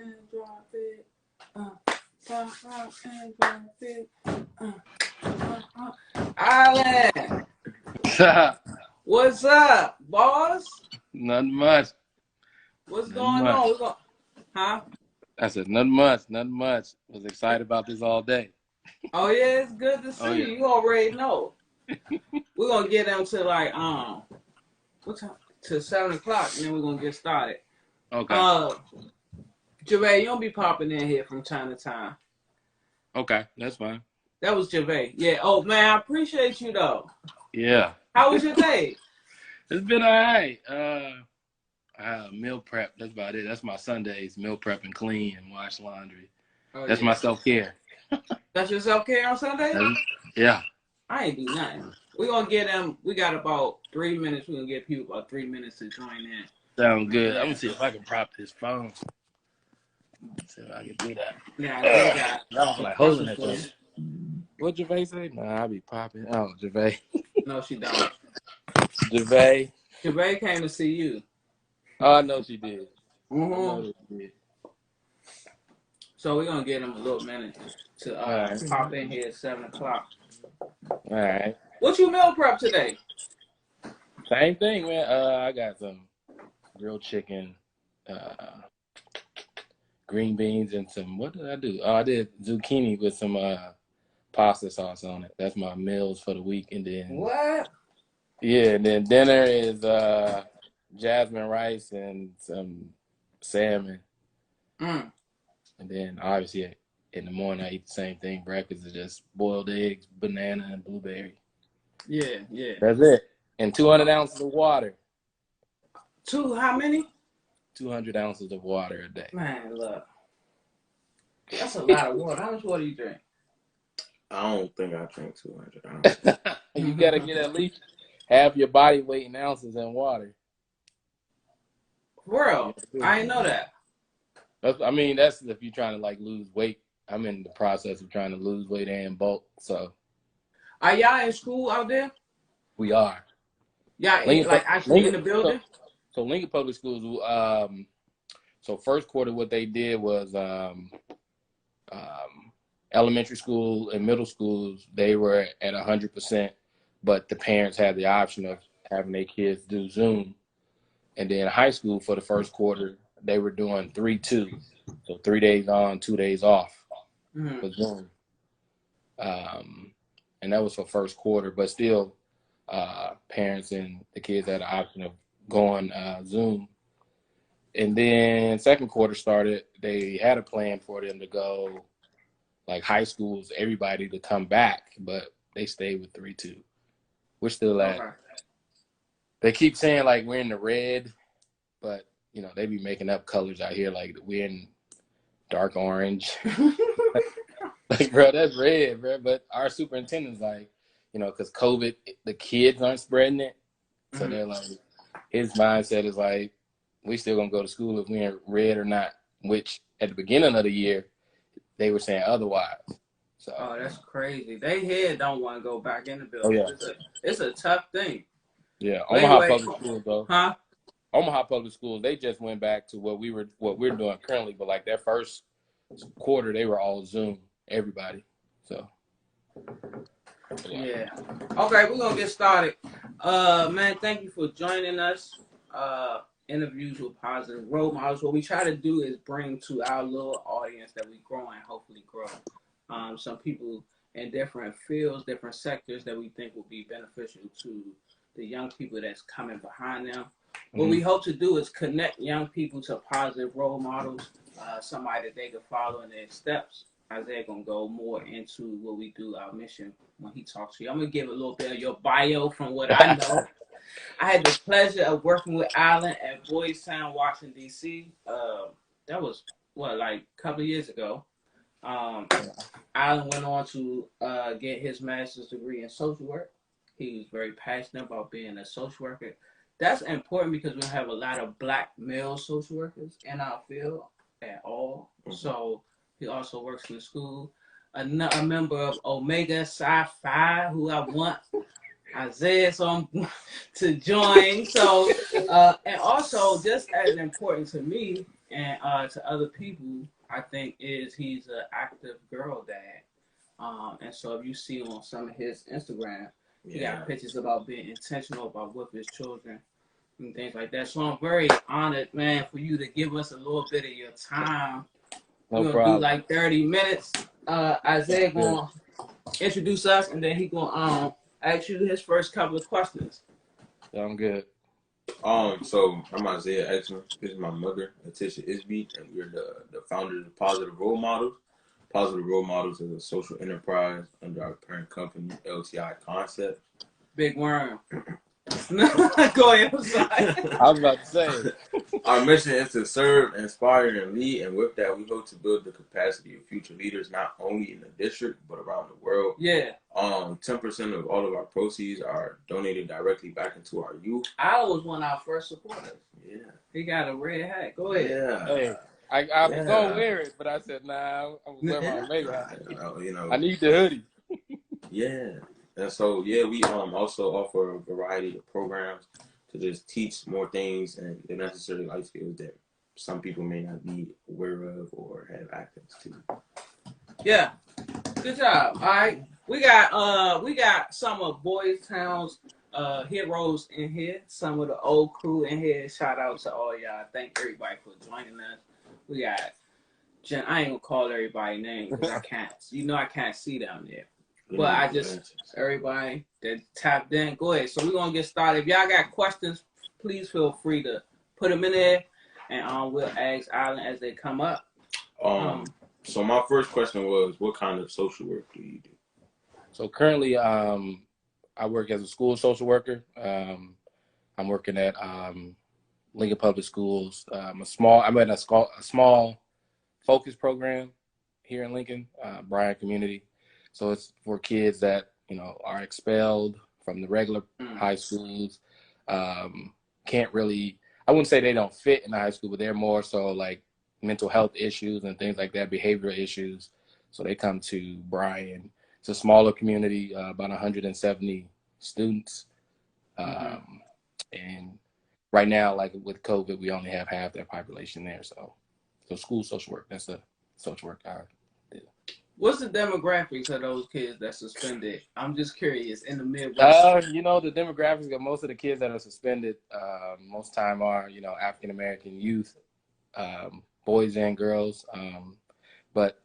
and drop it. Pop out and drop it. Island, what's up, boss? Nothing much. What's Nothing going much. on? Huh? I said nothing much. Nothing much. Was excited about this all day. Oh yeah, it's good to see Oh, yeah. you. You already know. We're gonna get them to like what time? To 7 o'clock, and then we're gonna get started. Okay. Javay, you don't be popping in here from time to time. Okay, that's fine. That was Javay. Yeah. Oh man, I appreciate you though. Yeah. How was your day? It's been all right. Meal prep. That's about it. That's my Sundays. Meal prep and clean and wash laundry. Oh, That's yeah. my self-care. That's your self-care on Sunday? Yeah. I ain't do nothing. We're going to get them. We got about 3 minutes. We're going to give people about 3 minutes to join in. Sound good. I'm going to see if I can prop this phone. See if I can do that. Yeah, they got. I was like holding it though. What Javay say? Nah, I be popping. Oh, Javay. No, she don't. Javay. Javay came to see you. Oh, I know she did. Mm-hmm. I know she did. So we're going to get them a little minute to pop in here at 7 o'clock. All right. What you meal prep today? Same thing, man. I got some grilled chicken, green beans, and some, what did I do? Oh, I did zucchini with some pasta sauce on it. That's my meals for the week. And then what? Yeah, and then dinner is jasmine rice and some salmon. Mm. And then obviously in the morning I eat the same thing. Breakfast is just boiled eggs, banana, and blueberry. Yeah, yeah. That's it. And 200 ounces of water. How many? 200 ounces of water a day. Man, look. That's a lot of water. How much water do you drink? I don't think I drink 200 ounces. You got to get at least half your body weight in ounces in water. For real? I didn't know that. That's if you're trying to like lose weight. I'm in the process of trying to lose weight and bulk. So, are y'all in school out there? We are. Y'all actually in the building? So Lincoln Public Schools. So first quarter, what they did was elementary school and middle schools, they were at 100%, but the parents had the option of having their kids do Zoom. And then high school for the first quarter, they were doing 3-2. So 3 days on, 2 days off for Zoom. And that was for first quarter, but still parents and the kids had the option of going Zoom. And then second quarter started, they had a plan for them to go like high schools, everybody to come back, but they stayed with 3-2. We're still at, they keep saying like we're in the red, but you know, they be making up colors out here. Like we're in dark orange. Like, bro, that's red, bro. But our superintendent's like, you know, because COVID, the kids aren't spreading it. So they're like, his mindset is like, we still gonna go to school if we're in red or not, which at the beginning of the year, they were saying otherwise. So, oh, that's crazy. They here don't want to go back in the building. Oh, yeah. It's a tough thing. Yeah, Omaha Public Schools though. Huh? Omaha Public Schools, they just went back to what we're doing currently, but like that first quarter, they were all Zoom, everybody. So yeah. Okay, we're gonna get started. Man, thank you for joining us. Interviews with positive role models. What we try to do is bring to our little audience that we grow and hopefully grow. Some people in different fields, different sectors that we think will be beneficial to the young people that's coming behind them. What we hope to do is connect young people to positive role models, somebody that they can follow in their steps. Isaiah gonna go more into what we do, our mission, when he talks to you. I'm gonna give a little bit of your bio from what I know. I had the pleasure of working with Alan at Boys Town, Washington, D.C. That was, like a couple of years ago. Alan went on to get his master's degree in social work. He was very passionate about being a social worker. That's important because we have a lot of black male social workers in our field at all. So he also works in the school. A member of Omega Psi Phi, who I want Isaiah to join. So, and also just as important to me And to other people, I think is he's an active girl dad. And so if you see on some of his Instagram, he got pictures about being intentional about with his children and things like that. So I'm very honored, man, for you to give us a little bit of your time. No We're gonna problem. do like 30 minutes. Isaiah gonna introduce us, and then he gonna ask you his first couple of questions. I'm good. So I'm Isaiah Exner. This is my mother, Letitia Isby, and we're the founders of Positive Role Models. Positive Role Models is a social enterprise under our parent company, LTI Concept. Big worm. Go ahead. I'm sorry. I was about to say. Our mission is to serve, inspire, and lead, and with that, we hope to build the capacity of future leaders not only in the district but around the world. Yeah. 10% of all of our proceeds are donated directly back into our youth. I was one of our first supporters. Yeah. He got a red hat. Go ahead. Yeah. Hey, I was gonna wear it, but I said, nah, I'm gonna wear my Omega hat. I need the hoodie. Yeah. And so, we also offer a variety of programs to just teach more things and the necessary life skills that some people may not be aware of or have access to. Yeah. Good job. All right. We got some of Boys Town's heroes in here, some of the old crew in here. Shout out to all y'all. Thank everybody for joining us. We got Jen. I ain't gonna call everybody names because I can't. I can't see down there. But I just everybody that tapped in. Go ahead. So we're gonna get started. If y'all got questions, please feel free to put them in there, and we'll ask Island as they come up. So my first question was, what kind of social work do you do? So currently, I work as a school social worker. I'm working at Lincoln Public Schools. I'm in a small focus program here in Lincoln, Bryan Community. So it's for kids that are expelled from the regular high schools. Can't really, I wouldn't say they don't fit in the high school, but they're more so like mental health issues and things like that, behavioral issues. So they come to Bryan. It's a smaller community, about 170 students. And right now, like with COVID, we only have half that population there. So school social work, that's the social work I do. What's the demographics of those kids that suspended? I'm just curious. In the Midwest, the demographics of most of the kids that are suspended, most time are African American youth, boys and girls. But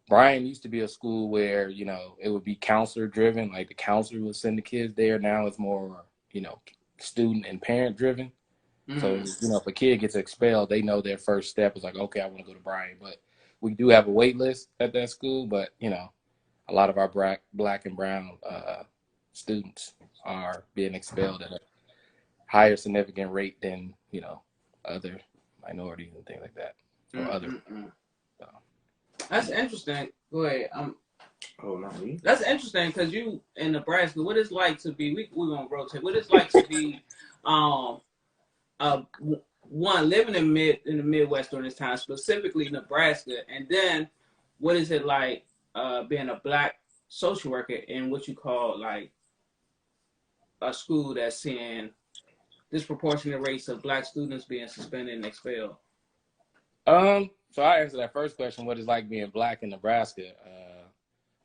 Bryan used to be a school where it would be counselor driven, like the counselor would send the kids there. Now it's more student and parent driven. So if a kid gets expelled, they know their first step is like, okay, I want to go to Bryan. But we do have a wait list at that school, but a lot of our black and brown students are being expelled at a higher significant rate than other minorities and things like that, or other. So. That's interesting. Go ahead. Not me. That's interesting because you in Nebraska. What it's like to be? We're gonna rotate. What it's like to be, one living in the Midwest during this time, specifically Nebraska, and then what is it like being a black social worker in what you call like a school that's seeing disproportionate rates of black students being suspended and expelled? So I answer that first question, what it's like being black in Nebraska.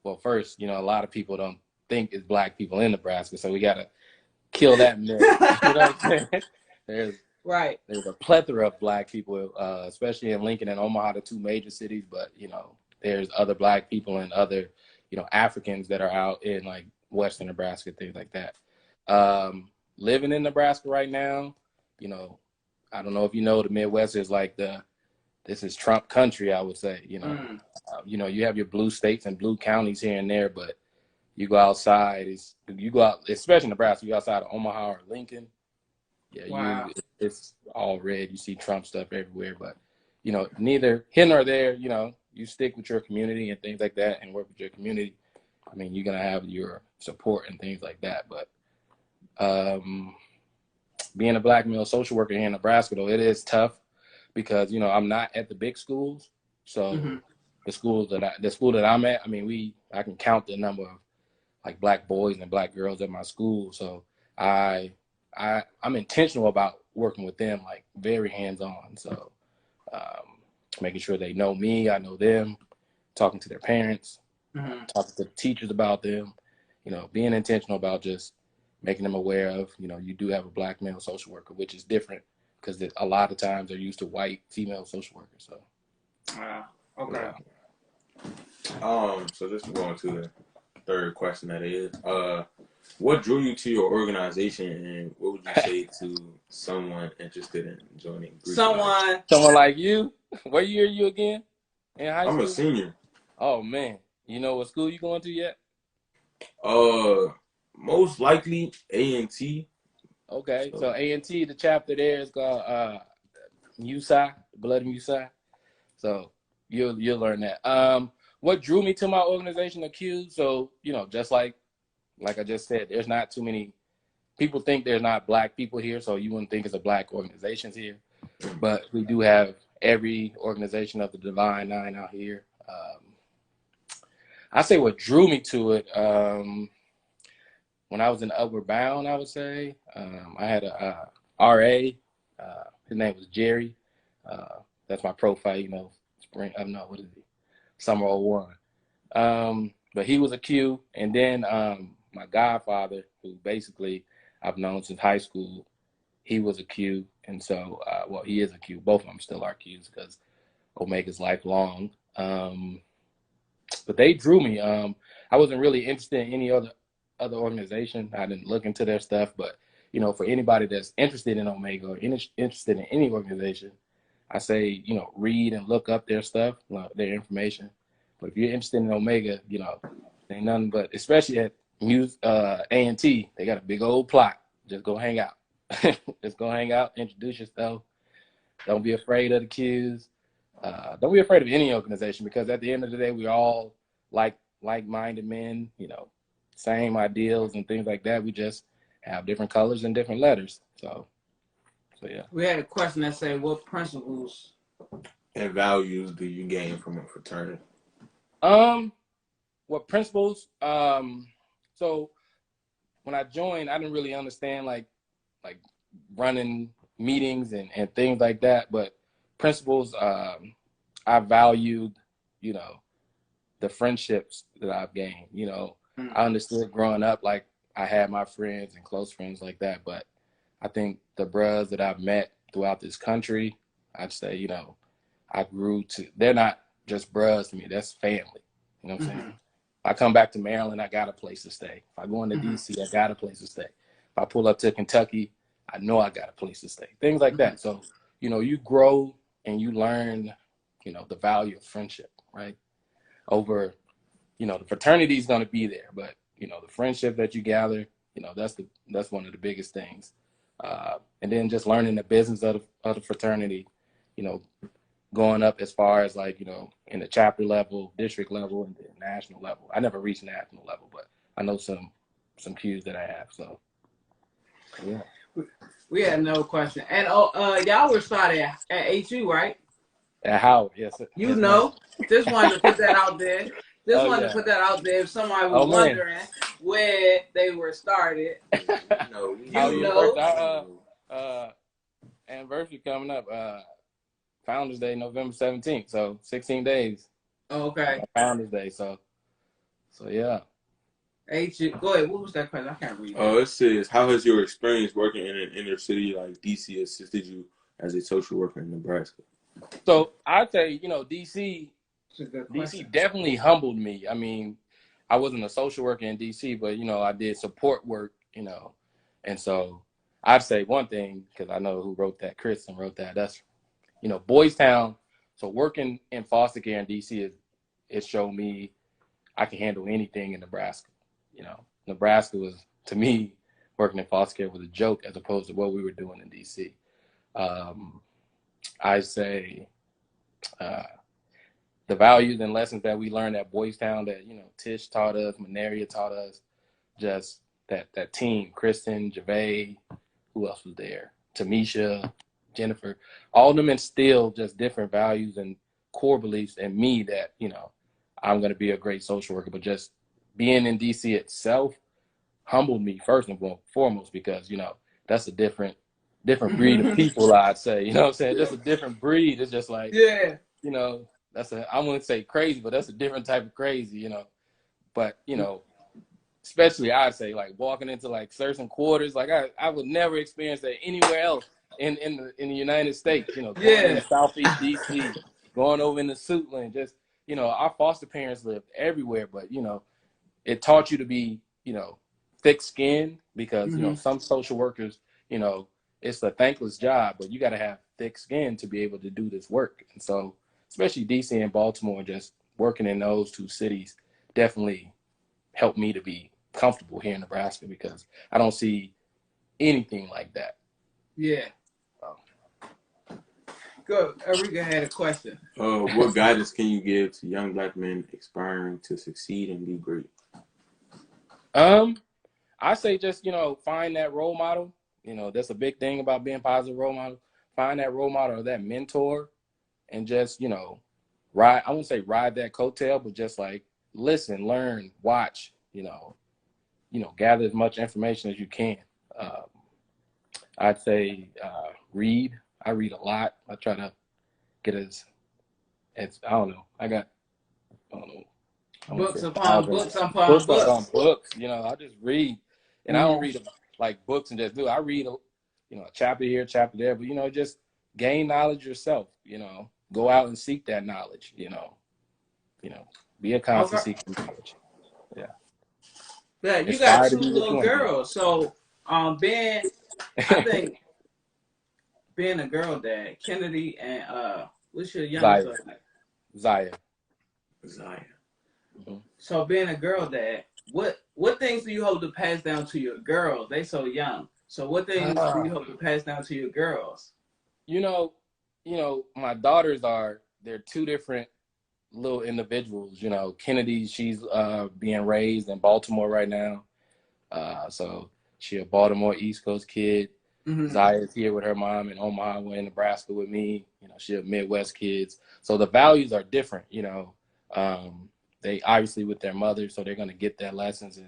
Well, first, a lot of people don't think it's black people in Nebraska, so we gotta kill that myth. You know what I'm saying? There's a plethora of black people, especially in Lincoln and Omaha, the two major cities, but there's other black people and other, Africans that are out in like Western Nebraska, things like that. Living in Nebraska right now, I don't know if the Midwest is like this is Trump country, I would say. You have your blue states and blue counties here and there, but you go outside, especially Nebraska, you go outside of Omaha or Lincoln. Yeah, wow. It's all red. You see Trump stuff everywhere, but neither here nor there. You stick with your community and things like that, and work with your community. I mean, you're gonna have your support and things like that. But being a black male social worker here in Nebraska, though, it is tough because I'm not at the big schools. So the school that I'm at, I mean, I can count the number of like black boys and black girls at my school. So I'm intentional about working with them, like very hands-on. So making sure they know me, I know them, talking to their parents, talking to the teachers about them, being intentional about just making them aware of, you do have a Black male social worker, which is different because a lot of times they're used to white female social workers. So, okay. Yeah. So just going to the third question, that is, what drew you to your organization, and what would you say to someone interested in joining Greek life? Someone like you? What year are you again in high I'm school? a senior. Oh man, you know what school you going to yet? Most likely A&T. Okay, so A&T, the chapter there is called USI, Blood and USI. So you'll learn that. What drew me to my organization, Q? So just like I just said, there's not too many people. Think there's not Black people here, so you wouldn't think it's a Black organization here. But we do have every organization of the Divine Nine out here. I say what drew me to it. When I was in Upward Bound, I would say I had a RA. His name was Jerry. That's my profile. Spring. I don't know what is he? Summer '01. But he was a Q, and then my godfather, who basically I've known since high school, he was a Q, and so he is a Q. Both of them still are Qs because Omega's lifelong. But they drew me. I wasn't really interested in any other organization. I didn't look into their stuff, but for anybody that's interested in Omega or interested in any organization, I say read and look up their stuff, their information. But if you're interested in Omega, ain't nothing but, especially at A&T, they got a big old plot. Just go hang out. Just go hang out, introduce yourself. Don't be afraid of the Qs. Don't be afraid of any organization, because at the end of the day, we're all like-minded men, same ideals and things like that. We just have different colors and different letters. So yeah. We had a question that said, what principles and values do you gain from a fraternity? What principles? So when I joined, I didn't really understand like running meetings and things like that. But principles, I valued, the friendships that I've gained. I understood growing up, like I had my friends and close friends like that. But I think the bros that I've met throughout this country, I'd say, I grew to, they're not just bros to me, that's family. You know what I'm saying? If I come back to Maryland, I got a place to stay. If I go into DC, I got a place to stay. If I pull up to Kentucky, I know I got a place to stay. Things like that. So, you grow and you learn, the value of friendship, right? Over, the fraternity is going to be there, but, the friendship that you gather, that's one of the biggest things. And then just learning the business of the fraternity, going up as far as in the chapter level, district level, and then national level. I never reached national level, but I know some cues that I have. So yeah. We had no question. And y'all were started at HU, right? At Howard, yes. Just wanted to put that out there. To put that out there. If somebody was wondering where they were started. Our anniversary coming up. Founders Day, November 17th. So 16 days. Okay. Founders Day. So yeah. Go ahead. What was that question? I can't read. It says, how has your experience working in an inner city like DC assisted you as a social worker in Nebraska? So I'd say, DC definitely humbled me. I mean, I wasn't a social worker in DC, but, I did support work, and so I'd say one thing, because I know who wrote that, Kristen wrote that, that's, Boys Town. So working in foster care in DC, it showed me I can handle anything in Nebraska. Nebraska was, to me, working in foster care was a joke as opposed to what we were doing in DC. I say the values and lessons that we learned at Boys Town that, Tish taught us, Maneria taught us, just that team, Kristen, Javay, who else was there? Tamisha, Jennifer, all of them instilled just different values and core beliefs in me that, I'm going to be a great social worker. But just being in DC itself humbled me first and foremost because, that's a different different breed of people, I'd say. You know what I'm saying? Just a different breed. It's just like, Yeah. you know, I wouldn't say crazy, but that's a different type of crazy, you know. But, you know, especially I'd say like walking into like certain quarters, like I would never experience that anywhere else in the United States, you know, going Yeah. into Southeast DC, going over into Suitland, just, you know, our foster parents lived everywhere, but, you know, it taught you to be, you know, thick-skinned because, you know, some social workers, you know, it's a thankless job, but you got to have thick skin to be able to do this work. And so, especially DC and Baltimore, just working in those two cities definitely helped me to be comfortable here in Nebraska because I don't see anything like that. Yeah. Good. Erika had a question. What guidance can you give to young Black men aspiring to succeed and be great? I say just, you know, find that role model. You know, that's a big thing about being a positive role model. Find that role model or that mentor and just, you know, I wouldn't say ride that coattail, but just like listen, learn, watch, you know, gather as much information as you can. I'd say read. I read a lot. I try to get as I don't know. I don't know. Books upon books upon Books on books. books. You know, I just read, and I don't read like books and just do. I read, you know, a chapter here, chapter there, but you know, just gain knowledge yourself. You know, go out and seek that knowledge. You know, be a constant seeker of knowledge. Yeah. Yeah, you got Aspire to two be what you little want to girls, so I think being a girl dad, Kennedy and what's your youngest son like? Zaya. Mm-hmm. So being a girl dad, what things do you hope to pass down to your girls? They so young. So what things do you hope to pass down to your girls? You know, my daughters they're two different little individuals. You know, Kennedy, she's being raised in Baltimore right now. So she a Baltimore East Coast kid. Zaya's here with her mom in Omaha, we're in Nebraska with me. You know, she a Midwest kids. So the values are different, you know. They obviously with their mothers, so they're gonna get their lessons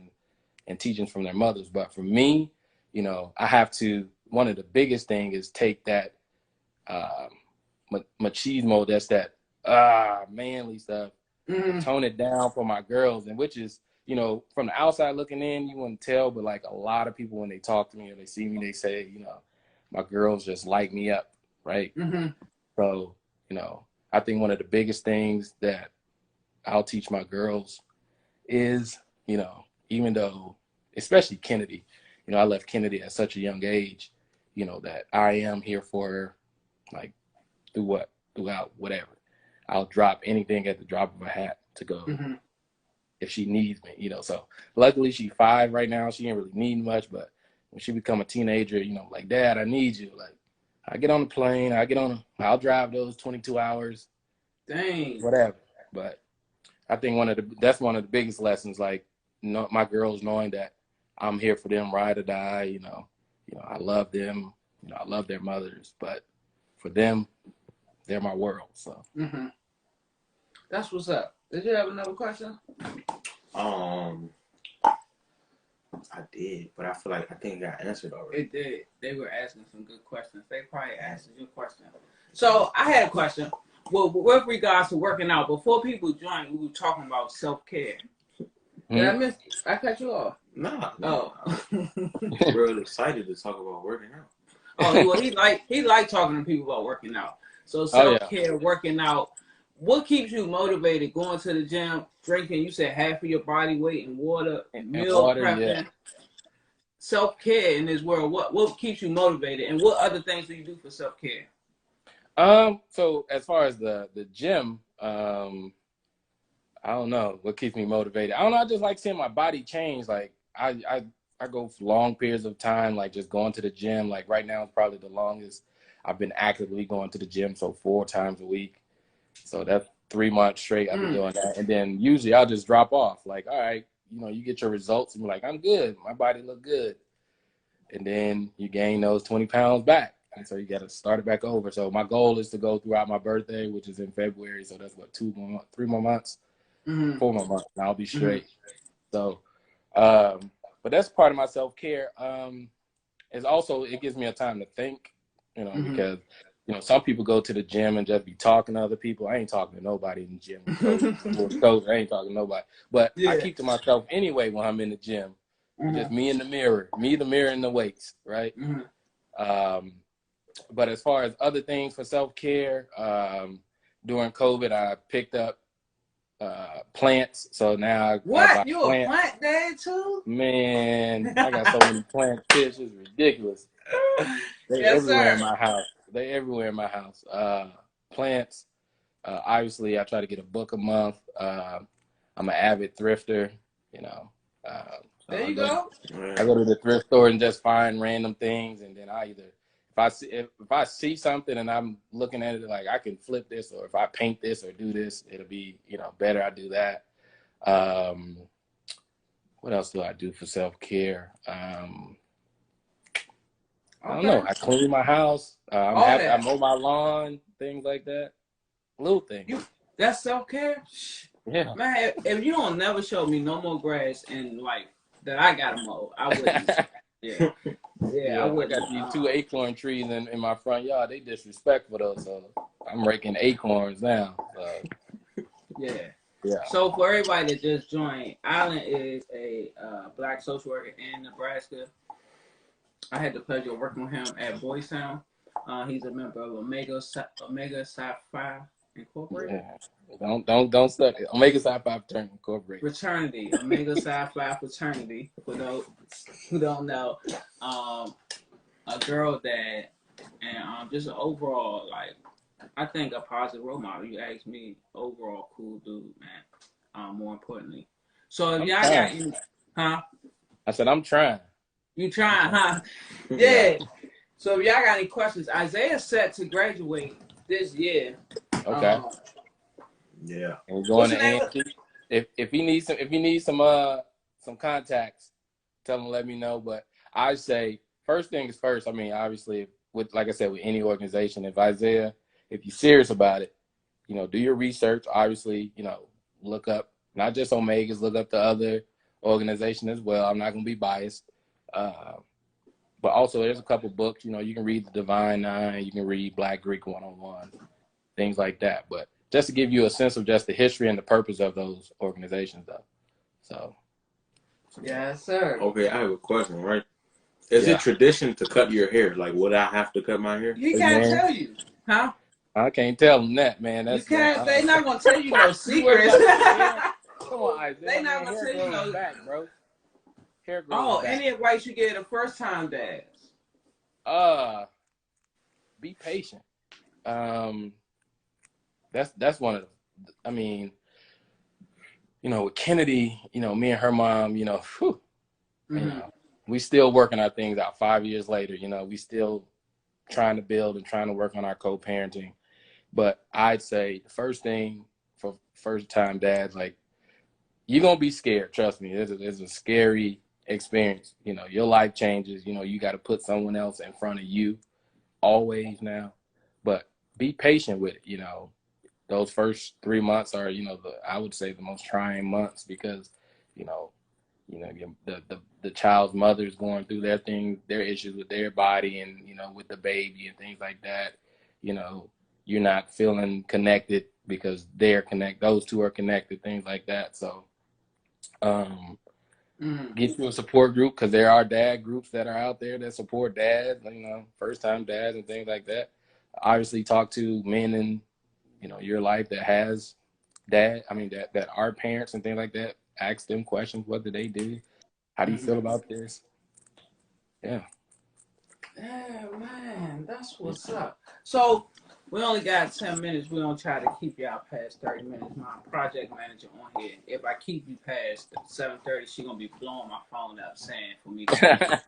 and teachings from their mothers. But for me, you know, I have to, one of the biggest thing is take that machismo, that's that manly stuff, tone it down for my girls, and which is, you know, from the outside looking in, you wouldn't tell, but like a lot of people when they talk to me or they see me, they say, you know, my girls just light me up, right? So, you know, I think one of the biggest things that I'll teach my girls is, you know, even though, especially Kennedy, you know, I left Kennedy at such a young age, you know, that I am here for her, like, throughout whatever. I'll drop anything at the drop of a hat to go if she needs me, you know. So luckily she's 5 right now. She ain't really need much, but when she become a teenager, you know, like, Dad, I need you. Like, I get on the plane, I'll drive those 22 hours. Dang. Whatever. But I think that's one of the biggest lessons, like, my girls knowing that I'm here for them, ride or die, you know, I love them, you know, I love their mothers, but for them, they're my world. So that's what's up. Did you have another question? I did, but I feel like I think I got answered already. It did. They were asking some good questions. They probably answered your question. So I had a question. Well, with regards to working out, before people joined, we were talking about self-care. Did I cut you off? Nah. Oh. I'm real excited to talk about working out. Oh, well, he like talking to people about working out. So self-care, working out. What keeps you motivated? Going to the gym, drinking, you said half of your body weight in water, meal prepping. Self-care in this world, what keeps you motivated, and what other things do you do for self-care? So as far as the gym, I don't know what keeps me motivated. I don't know. I just like seeing my body change. Like I go for long periods of time, like just going to the gym. Like right now is probably the longest I've been actively going to the gym. So 4 times a week. So that's 3 months straight I've been doing that. And then usually I'll just drop off. Like, all right, you know, you get your results and you're like, I'm good. My body look good. And then you gain those 20 pounds back. And so you got to start it back over. So my goal is to go throughout my birthday, which is in February. So that's what, 3 more months, 4 more months, and I'll be straight. So, but that's part of my self-care. it's also, it gives me a time to think, you know, because, you know, some people go to the gym and just be talking to other people. I ain't talking to nobody in the gym. Coach, I ain't talking to nobody. But I keep to myself anyway when I'm in the gym. Just me in the mirror, and the weights, right? But as far as other things for self-care, during COVID, I picked up plants. So now I buy you plants. A plant dad too? Man, I got so many plant fish. It's ridiculous. They everywhere in my house. They everywhere in my house. Plants. Obviously, I try to get a book a month. I'm an avid thrifter. You know. There you go. I go to the thrift store and just find random things, and then I either if I see something and I'm looking at it like I can flip this, or if I paint this or do this, it'll be, you know, better. I do that. What else do I do for self-care? I don't know. I clean my house. I mow my lawn, things like that. Little things. That's self-care? Yeah. Man, if you don't never show me no more grass in life that I gotta mow, I wouldn't. Yeah, I got these 2 acorn trees in my front yard. They disrespectful though, so I'm raking acorns now. So. Yeah. Yeah. So for everybody that just joined, Alan is a black social worker in Nebraska. I had the pleasure of working with him at Boys Town. He's a member of Omega Psi Phi Incorporated. Yeah. Don't study. Omega Psi Phi Incorporated. Fraternity. Omega Psi Phi Fraternity. For those who don't know, a girl dad, and just an overall, like, I think a positive role model. You ask me, overall cool dude, man. More importantly. So if y'all got any, I said I'm trying. You trying, huh? Yeah. So if y'all got any questions, Isaiah's set to graduate this year. Okay. Yeah. And we're going to AMC. If he needs some contacts, tell him, let me know. But I say first thing is first. I mean, obviously, like I said, with any organization, if you're serious about it, you know, do your research. Obviously, you know, look up not just Omegas, look up the other organization as well. I'm not going to be biased. But also there's a couple books, you know, you can read The Divine Nine, you can read Black Greek 101, things like that. But just to give you a sense of just the history and the purpose of those organizations, though. So. Yes, sir. Okay, I have a question, right? Is it tradition to cut your hair? Like, would I have to cut my hair? He can't tell you, huh? I can't tell them that, man. You can't. They not gonna tell you no secrets. Come on, Isaiah. They not gonna tell you no back, bro. Hair grows back. Any advice you get the first time dads? Be patient. That's one of the. I mean, you know, with Kennedy, you know, me and her mom, you know, you know, we still working our things out 5 years later. You know, we still trying to build and trying to work on our co-parenting. But I'd say the first thing for first-time dads, like, you're going to be scared. Trust me. It's a scary experience. You know, your life changes. You know, you got to put someone else in front of you always now. But be patient with it. You know, those first 3 months are, you know, I would say the most trying months because, you know, the child's mother is going through their issues with their body and, you know, with the baby and things like that. You know, you're not feeling connected because those two are connected, things like that. So get you a support group, because there are dad groups that are out there that support dads, you know, first time dads and things like that. Obviously talk to men in, you know, your life that has that are parents and things like that. Ask them questions. What do they do? How do you feel about this? Yeah. Yeah, man, that's what's up. So we only got 10 minutes. We're going to try to keep y'all past 30 minutes. My project manager on here, if I keep you past 7:30, she's going to be blowing my phone up saying for me to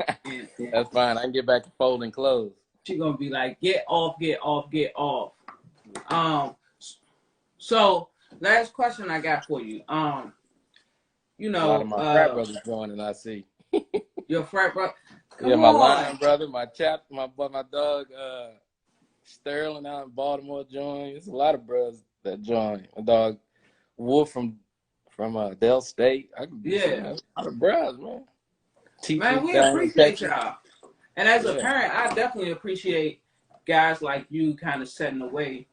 That's fine. I can get back to folding clothes. She's going to be like, get off, get off, get off. So last question I got for you. You know, a lot of my frat brothers joining, I see. Your frat brother? Yeah, my line brother, my dog, Sterling out in Baltimore joined. There's a lot of brothers that joined. My dog Wolf from Dell State. A lot of brothers, man. Man, we appreciate y'all. And as a parent, I definitely appreciate guys like you kind of setting the way,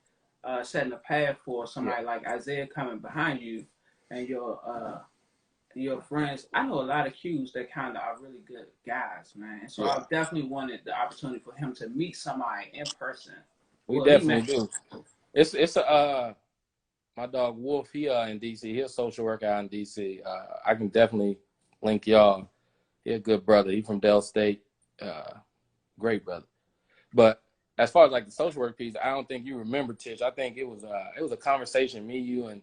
setting the path for somebody like Isaiah coming behind you and your friends. I know a lot of Qs that kind of are really good guys, man. And so I definitely wanted the opportunity for him to meet somebody in person. We definitely do. It's my dog Wolf. He in DC. He's a social worker out in DC. I can definitely link y'all. He's a good brother. He's from Dell State. Great brother. But as far as like the social work piece, I don't think you remember, Tish. I think it was a conversation me, you, and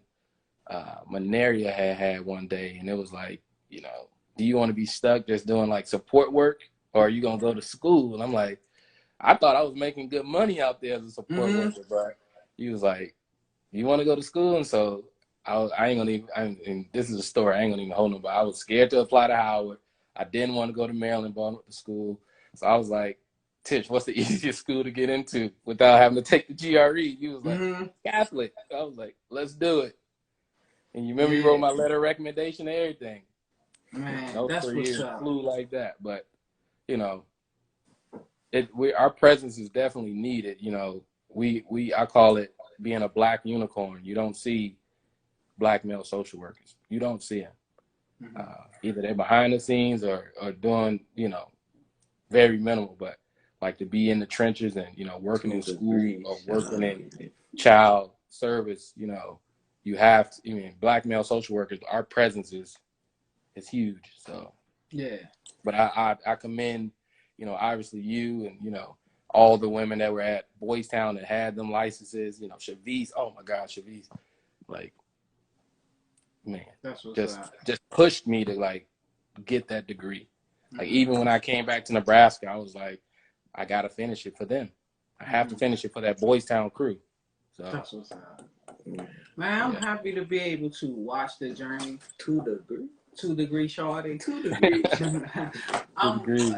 Manaria had one day, and it was like, you know, do you want to be stuck just doing like support work, or are you gonna go to school? And I'm like, I thought I was making good money out there as a support worker, but he was like, you want to go to school? And so I ain't gonna even. And this is a story. I ain't gonna even hold no. But I was scared to apply to Howard. I didn't want to go to Maryland, but I went to school. So I was like, Tish, what's the easiest school to get into without having to take the GRE? He was like, Catholic. I was like, let's do it. And you remember you wrote my letter of recommendation and everything. Man, that's what's up. Flew like that. But, you know, our presence is definitely needed. You know, I call it being a black unicorn. You don't see black male social workers. You don't see them. Either they're behind the scenes or doing, you know, very minimal. But like to be in the trenches and, you know, working in school or working in child service, you know, you have to, I mean, black male social workers, our presence is huge. So, but I commend, you know, obviously you and, you know, all the women that were at Boys Town that had them licenses, you know, Shavice, oh my God, Shavice, like, man, just pushed me to like get that degree. Like even when I came back to Nebraska, I was like, I got to finish it for them. I have to finish it for that Boys Town crew. So that's what's up. Man, I'm happy to be able to watch the journey. 2 degree shorty. 2 degrees.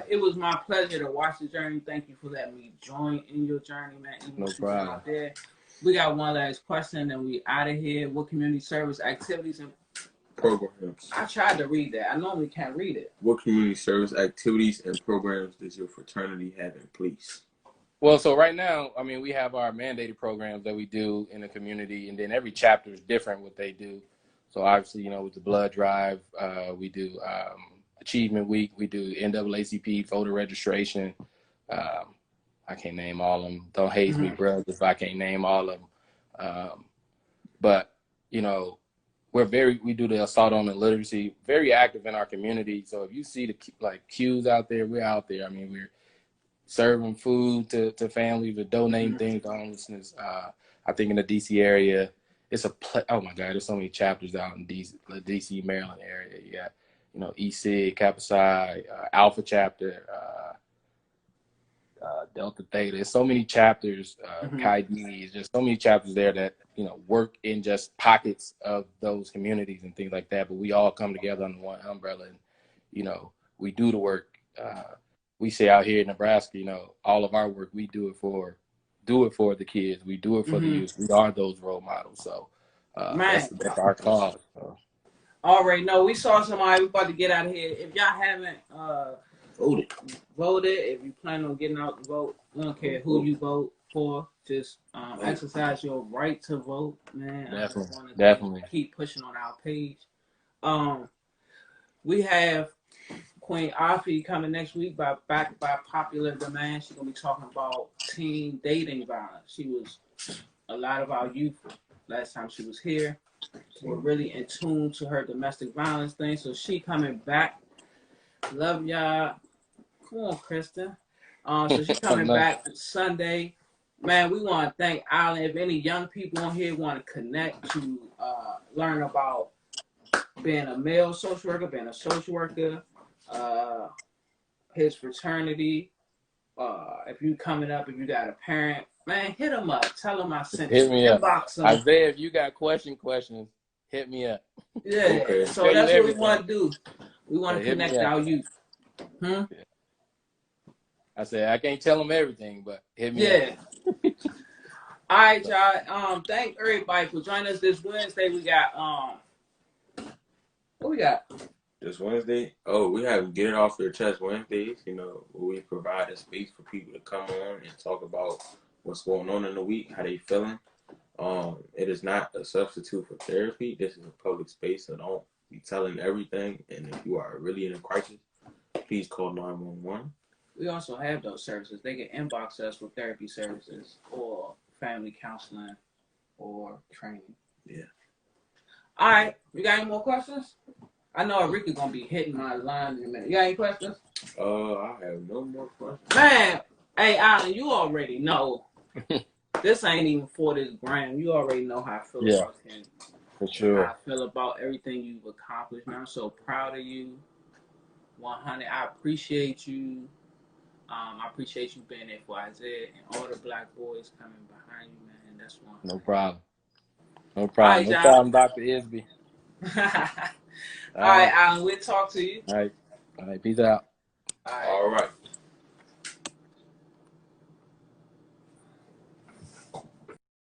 It was my pleasure to watch the journey. Thank you for letting me join in your journey, man. No problem. Out there. We got one last question and we out of here. What community service activities and programs? I tried to read that. I normally can't read it. What community service activities and programs does your fraternity have in place? Well, so right now, I mean, we have our mandated programs that we do in the community, and then every chapter is different what they do. So obviously, you know, with the blood drive, we do Achievement Week, we do NAACP voter registration. I can't name all of them. Don't hate me, bro, if I can't name all of them. But, you know, we do the assault on illiteracy, very active in our community. So if you see the like queues out there, we're out there. I mean, we're serving food to families, we're donating things to homelessness. I think in the DC area, it's oh my God, there's so many chapters out in the DC, Maryland area. You got, you know, ESIG, Kappa Psi, Alpha chapter, Delta Theta. There's so many chapters, Chi D, just so many chapters there that, you know, work in just pockets of those communities and things like that. But we all come together under one umbrella and, you know, we do the work. We say out here in Nebraska, you know, all of our work, we do it for the kids. We do it for the youth. We are those role models. So that's our cause. So. Already know. We saw somebody. We about to get out of here. If y'all haven't voted, if you plan on getting out to vote, we don't care who you vote for. Just exercise your right to vote, man. Definitely. Keep pushing on our page. We have Queen Afi coming next week back by popular demand. She's gonna be talking about teen dating violence. She was a lot of our youth last time she was here. We're really in tune to her domestic violence thing. So she coming back. Love y'all. Come on, Kristen. So she coming back Sunday. Man, we want to thank Alan. If any young people on here want to connect to learn about being a male social worker, being a social worker, his fraternity. If you coming up, if you got a parent, man, hit him up. Tell him I sent you. Hit me up. Isaiah, if you got questions, hit me up. Yeah. Okay. So that's what we want to do. We want to connect our youth. I said I can't tell them everything, but hit me up. All right, y'all. Thank everybody for joining us this Wednesday. We got what we got? This Wednesday? Oh, we have Get It Off Your Chest Wednesdays, you know, where we provide a space for people to come on and talk about what's going on in the week, how they feeling. It is not a substitute for therapy. This is a public space, so don't be telling everything. And if you are really in a crisis, please call 911. We also have those services. They can inbox us with therapy services or family counseling or training. Yeah. All right. You got any more questions? I know Ricky gonna be hitting my line in a minute. You got any questions? I have no more questions. Man, hey Alan, you already know. This ain't even for this gram. You already know how I feel about him. For sure. How I feel about everything you've accomplished. Man, I'm so proud of you. 100. I appreciate you. I appreciate you being there for Isaiah and all the black boys coming behind you, man. That's one. No problem. No problem. All right, no problem, Dr. Isby. All right, Alan, we'll talk to you. All right. All right. Peace out. All right. All right.